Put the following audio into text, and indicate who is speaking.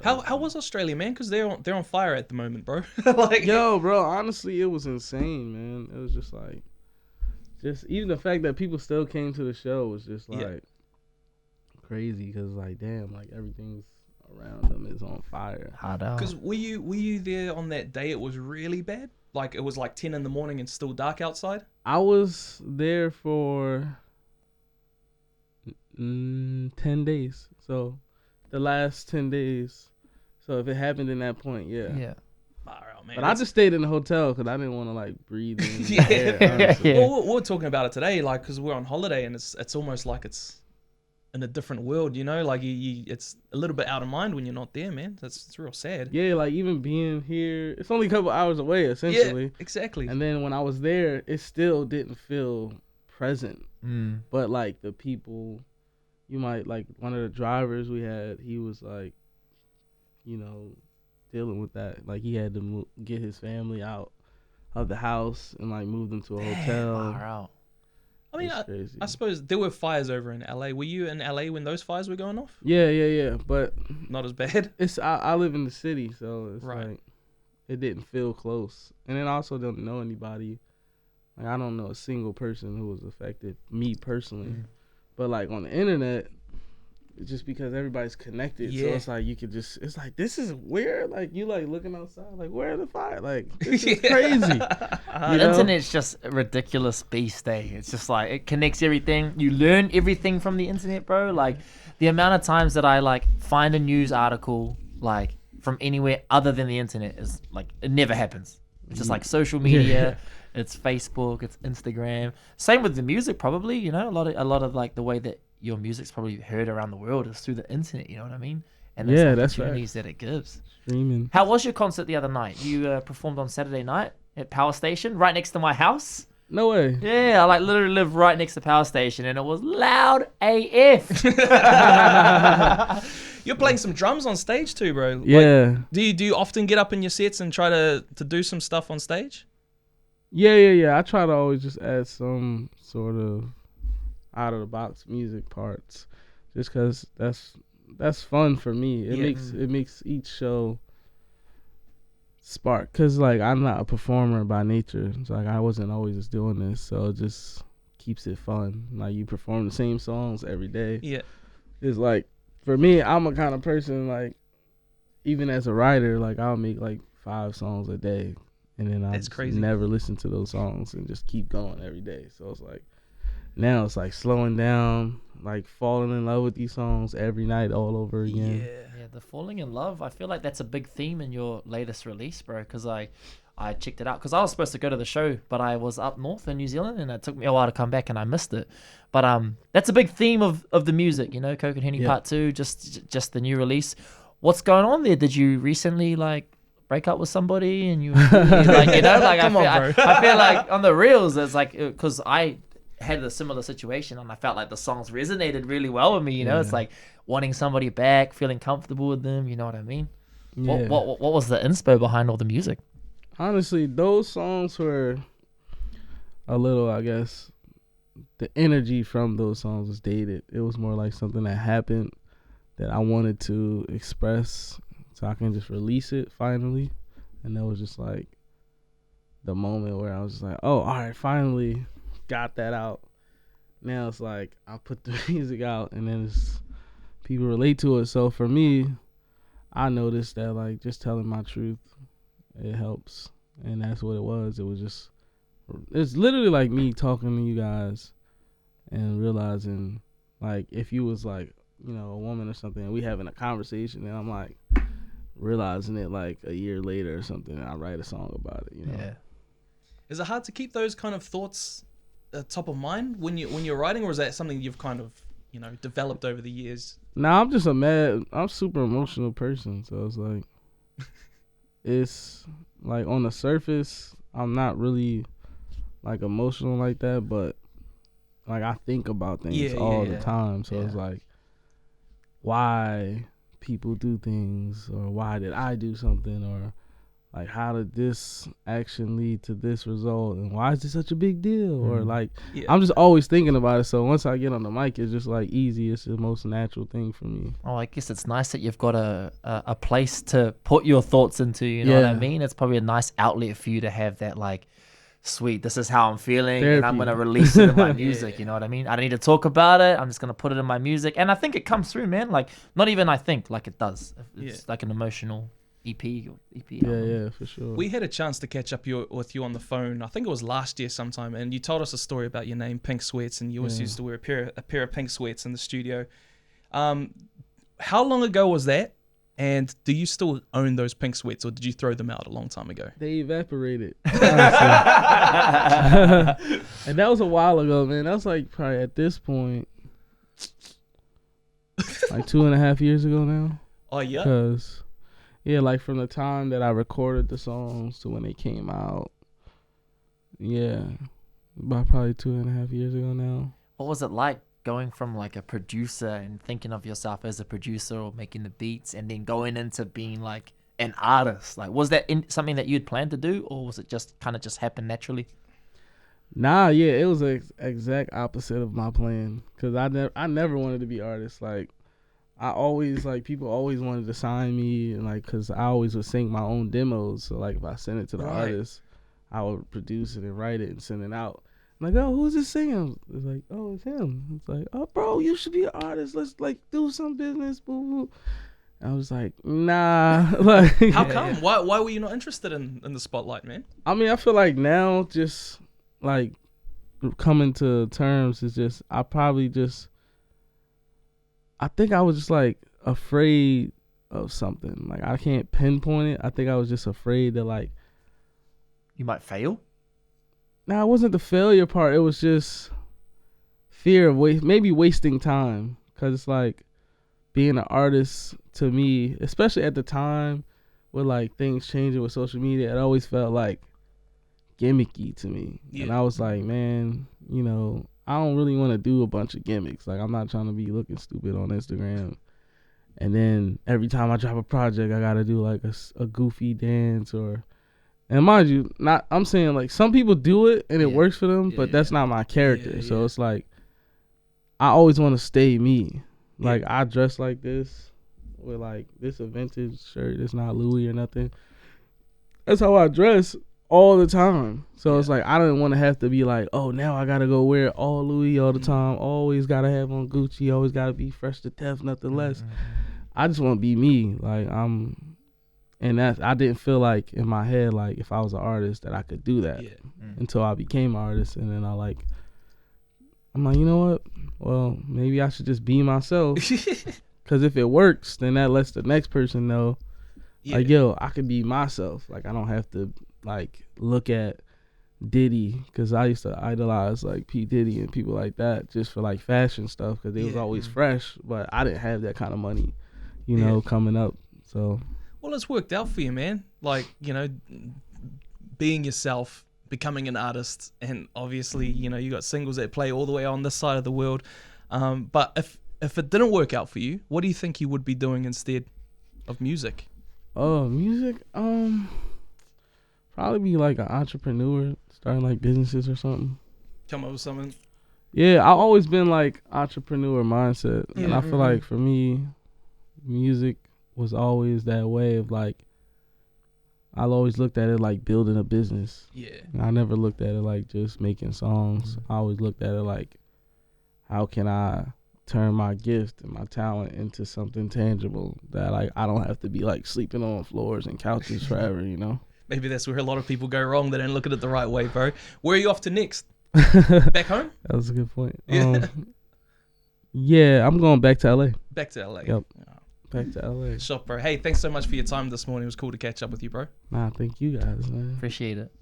Speaker 1: How was Australia, man? Because they're on fire at the moment, bro. Like,
Speaker 2: yo, bro, honestly, it was insane, man. It was just like, just even the fact that people still came to the show was just like crazy. Because like, damn, like everything's around them is on fire.
Speaker 3: Hard out.
Speaker 1: Because were you there on that day? It was really bad. Like, it was like 10 in the morning and still dark outside.
Speaker 2: I was there for 10 days. So the last 10 days. So if it happened in that point, yeah.
Speaker 1: Far out, man.
Speaker 2: But I just stayed in the hotel because I didn't want to like breathe in.
Speaker 1: Yeah.
Speaker 2: Air,
Speaker 1: Well, we're talking about it today, like, because we're on holiday and it's almost like it's in a different world, you know? Like, it's a little bit out of mind when you're not there, man. It's real sad.
Speaker 2: Yeah, like even being here, it's only a couple hours away, essentially.
Speaker 1: Yeah, exactly.
Speaker 2: And then when I was there, it still didn't feel present. But like the people, you might like one of the drivers we had, he was like, you know, dealing with that. Like he had to get his family out of the house and like move them to a hotel.
Speaker 3: Far out.
Speaker 1: I mean, I suppose there were fires over in LA. Were you in LA when those fires were going off?
Speaker 2: Yeah. But
Speaker 1: Not as bad.
Speaker 2: it's I live in the city, so it's
Speaker 1: Right.
Speaker 2: like it didn't feel close. And then I also don't know anybody. Like I don't know a single person who was affected, me personally. But like on the internet, it's just because everybody's connected. So it's like you could just, it's like, this is weird. Like you like looking outside, like where are the fire? Like this is crazy.
Speaker 3: The internet's just a ridiculous beast, eh? It's just like, it connects everything. You learn everything from the internet, bro. Like the amount of times that I like find a news article like from anywhere other than the internet is like, it never happens. It's just like social media. It's Facebook, it's Instagram. Same with the music, probably. You know, a lot of like the way that your music's probably heard around the world is through the internet. You know what I mean? And that's opportunities that it gives.
Speaker 2: Streaming.
Speaker 3: How was your concert the other night? You performed on Saturday night at Power Station, right next to my house.
Speaker 2: No way.
Speaker 3: Yeah, I like literally live right next to Power Station, and it was loud AF.
Speaker 1: You're playing some drums on stage too, bro.
Speaker 2: Yeah.
Speaker 1: Like, do you often get up in your sets and try to do some stuff on stage?
Speaker 2: Yeah. I try to always just add some sort of out of the box music parts, just because that's fun for me. It makes each show spark, because like I'm not a performer by nature. It's like I wasn't always just doing this, so it just keeps it fun. Like you perform the same songs every day.
Speaker 1: Yeah.
Speaker 2: It's like, for me, I'm a kind of person, like even as a writer, like I'll make like 5 songs a day, and then I never listen to those songs and just keep going every day. So it's like now it's like slowing down, like falling in love with these songs every night all over again.
Speaker 3: Yeah, the falling in love, I feel like that's a big theme in your latest release, bro, because I checked it out because I was supposed to go to the show, but I was up north in New Zealand and it took me a while to come back and I missed it. But that's a big theme of the music, you know, Coke and Henny Part 2, just the new release. What's going on there? Did you recently like break up with somebody and you like, you know, like I feel like on the reels it's like, because I had a similar situation and I felt like the songs resonated really well with me, you know. It's like wanting somebody back, feeling comfortable with them, you know what I mean? What was the inspo behind all the music?
Speaker 2: Honestly, those songs were a little, I guess, the energy from those songs was dated. It was more like something that happened that I wanted to express so I can just release it finally. And that was just like the moment where I was just like, oh, all right, finally got that out. Now it's like I put the music out and then people relate to it. So for me, I noticed that like just telling my truth, it helps. And that's what it was. It's literally like me talking to you guys and realizing like if you was like, you know, a woman or something and we having a conversation and I'm like realizing it like a year later or something and I write a song about it, you know.
Speaker 1: Yeah. Is it hard to keep those kind of thoughts top of mind when you're writing, or is that something you've kind of, you know, developed over the years?
Speaker 2: Nah, I'm super emotional person, so it's like it's like on the surface I'm not really like emotional like that, but like I think about things all the time. So it's like why people do things, or why did I do something, or like, how did this action lead to this result, and why is this such a big deal? Or like, I'm just always thinking about it. So once I get on the mic, it's just like easy. It's the most natural thing for me.
Speaker 3: Oh, I guess it's nice that you've got a place to put your thoughts into. You know what I mean? It's probably a nice outlet for you to have that, like, sweet, this is how I'm feeling, and I'm gonna release it in my music. You know what I mean? I don't need to talk about it. I'm just gonna put it in my music, and I think it comes through, man. Like, not even I think, like, it does. It's like an emotional EP or EP album.
Speaker 2: Yeah, for sure.
Speaker 1: We had a chance to catch up with you on the phone. I think it was last year sometime, and you told us a story about your name, Pink Sweats, and you always used to wear a pair of pink sweats in the studio. How long ago was that? And do you still own those pink sweats, or did you throw them out a long time ago?
Speaker 2: They evaporated. And that was a while ago, man. That was like probably at this point, like 2.5 years ago now.
Speaker 1: Oh, yeah?
Speaker 2: Because, yeah, like from the time that I recorded the songs to when they came out. Yeah. About probably 2.5 years ago now.
Speaker 3: What was it like going from like a producer and thinking of yourself as a producer or making the beats, and then going into being like an artist? Like, was that something that you'd planned to do, or was it just kind of just happen naturally?
Speaker 2: Nah, yeah, it was the exact opposite of my plan. Cause I never wanted to be artist. Like, I always, like, people always wanted to sign me, and like, cause I always would sing my own demos. So like, if I sent it to the artist, I would produce it and write it and send it out. I'm like, oh, who's this singing? It's like, oh, it's him. It's like, oh, bro, you should be an artist. Let's like do some business, boo boo. I was like, nah. Like,
Speaker 1: how come? Why were you not interested in the spotlight, man?
Speaker 2: I mean, I feel like now, just like coming to terms is just, I think I was just like afraid of something. Like, I can't pinpoint it. I think I was just afraid that, like,
Speaker 3: you might fail.
Speaker 2: Nah, it wasn't the failure part. It was just fear of maybe wasting time. Cause it's like, being an artist to me, especially at the time with like things changing with social media, it always felt like gimmicky to me. And I was like, man, you know, I don't really want to do a bunch of gimmicks. Like, I'm not trying to be looking stupid on Instagram. And then every time I drop a project, I gotta do like a goofy dance or. And mind you, I'm saying, like, some people do it and it works for them, but that's not my character. So it's like, I always want to stay me. Like, I dress like this with like this a vintage shirt. It's not Louis or nothing. That's how I dress all the time. So it's like, I didn't want to have to be like, oh, now I gotta go wear all Louis all the time. Always gotta have on Gucci. Always gotta be fresh to death, nothing less. I just want to be me. Like, and I didn't feel like in my head, like, if I was an artist that I could do that until I became an artist. And then I'm like, you know what? Well, maybe I should just be myself. Because if it works, then that lets the next person know, like, yo, I could be myself. Like, I don't have to, like, look at Diddy, because I used to idolize, like, P. Diddy and people like that just for, like, fashion stuff, because they was always fresh. But I didn't have that kind of money, you know, coming up. So...
Speaker 1: Well, it's worked out for you, man. Like, you know, being yourself, becoming an artist, and obviously, you know, you got singles that play all the way on this side of the world. But if it didn't work out for you, what do you think you would be doing instead of music?
Speaker 2: Oh, music? Probably be like an entrepreneur, starting like businesses or something.
Speaker 1: Come up with something.
Speaker 2: Yeah, I've always been like entrepreneur mindset, and I feel like for me, music was always that way of like, I always looked at it like building a business. Yeah. And I never looked at it like just making songs. I always looked at it like, how can I turn my gift and my talent into something tangible that, like, I don't have to be like sleeping on floors and couches forever, you know?
Speaker 1: Maybe that's where a lot of people go wrong. They don't look at it the right way, bro. Where are you off to next? Back home?
Speaker 2: That was a good point. Yeah, I'm going back to LA.
Speaker 1: Back to LA.
Speaker 2: Yep. Back to LA.
Speaker 1: Shop, bro. Hey, thanks so much for your time this morning. It was cool to catch up with you, bro.
Speaker 2: Nah, thank you guys, man.
Speaker 3: Appreciate it.